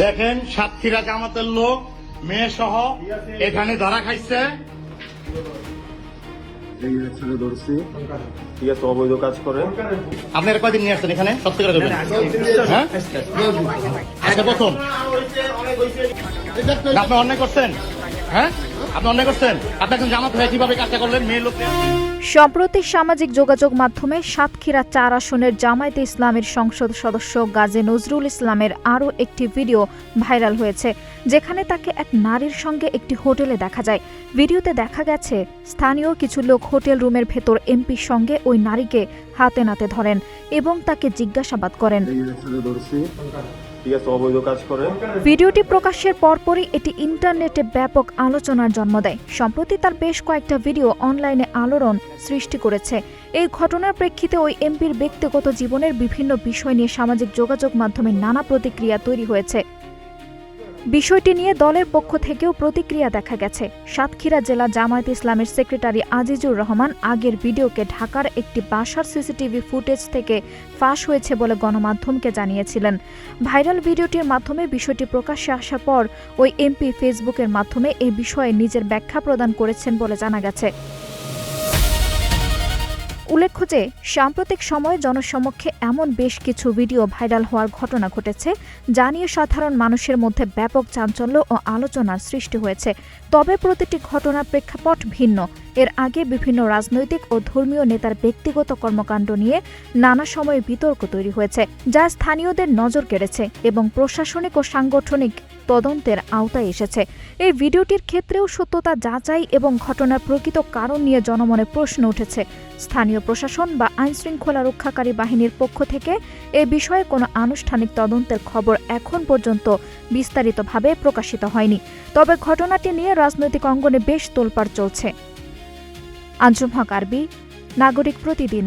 দেখেন সাতক্ষীরা জামাতের লোক মেয়ে সহ এখানে ধরা খাইছে। ঠিক আছে, অবৈধ কাজ করে। আপনারা কয়দিন নিয়ে আসছেন এখানে? সত্যি করে বলবেন। হ্যাঁ, আজকে প্রথম আপনি অন্যায় করছেন? হ্যাঁ, আপনি অন্যায় করছেন? আপনি একজন জামাত হয়ে কিভাবে কাজটা করলেন? মেয়ে লোক। সম্প্রতি সামাজিক যোগাযোগ মাধ্যমে সাতক্ষীরা ৪ আসনের জামায়াতে ইসলামের সংসদ সদস্য গাজী নজরুল ইসলামের আরও একটি ভিডিও ভাইরাল হয়েছে, যেখানে তাকে এক নারীর সঙ্গে একটি হোটেলে দেখা যায়। ভিডিওতে দেখা গেছে স্থানীয় কিছু লোক হোটেল রুমের ভেতর এমপির সঙ্গে ওই নারীকে হাতে নাতে ধরেন এবং তাকে জিজ্ঞাসাবাদ করেন। ভিডিওটি প্রকাশের পরপরই এটি ইন্টারনেটে ব্যাপক আলোচনার জন্ম দেয়। সম্প্রতি তার বেশ কয়েকটা ভিডিও অনলাইনে আলোড়ন সৃষ্টি করেছে। এই ঘটনার প্রেক্ষিতে ওই এমপির ব্যক্তিগত জীবনের বিভিন্ন বিষয় নিয়ে সামাজিক যোগাযোগ মাধ্যমে নানা প্রতিক্রিয়া তৈরি হয়েছে। বিষয়টি নিয়ে দলের পক্ষ থেকেও প্রতিক্রিয়া দেখা গেছে। সাতক্ষীরা জেলা জামায়াতে ইসলামের সেক্রেটারি আজিজুর রহমান আগের ভিডিওকে ঢাকার একটি বাসার সিসিটিভি ফুটেজ থেকে ফাঁস হয়েছে বলে গণমাধ্যমকে জানিয়েছিলেন। ভাইরাল ভিডিওটির মাধ্যমে বিষয়টি প্রকাশ্যে আসার পর ওই এমপি ফেসবুকের মাধ্যমে এই বিষয়ে নিজের ব্যাখ্যা প্রদান করেছেন বলে জানা গেছে। উল্লেখ্য যে সাম্প্রতিক সময়ে জনসমক্ষে এমন বেশ কিছু ভিডিও ভাইরাল হওয়ার ঘটনা ঘটেছে, যা নিয়ে সাধারণ মানুষের মধ্যে ব্যাপক চাঞ্চল্য ও আলোচনার সৃষ্টি হয়েছে। তবে প্রতিটি ঘটনার প্রেক্ষাপট ভিন্ন। এর আগে বিভিন্ন রাজনৈতিক ও ধর্মীয় নেতার ব্যক্তিগত কর্মকাণ্ড নিয়ে নানা সময়ে বিতর্ক তৈরি হয়েছে, যা স্থানীয়দের নজর কেড়েছে এবং প্রশাসনিক ও সাংগঠনিক তদন্তের আওতায় এসেছে। এই ভিডিওটির ক্ষেত্রেও সত্যতা যাচাই এবং ঘটনার প্রকৃত কারণ নিয়ে জনমনে প্রশ্ন উঠেছে। স্থানীয় প্রশাসন বা আইনশৃঙ্খলা রক্ষাকারী বাহিনীর পক্ষ থেকে এ বিষয়ে কোনো আনুষ্ঠানিক তদন্তের খবর এখন পর্যন্ত বিস্তারিতভাবে প্রকাশিত হয়নি। তবে ঘটনাটি নিয়ে রাজনৈতিক অঙ্গনে বেশ তোলপাড় চলছে। আঞ্জুম হক আরবি, নাগরিক প্রতিদিন।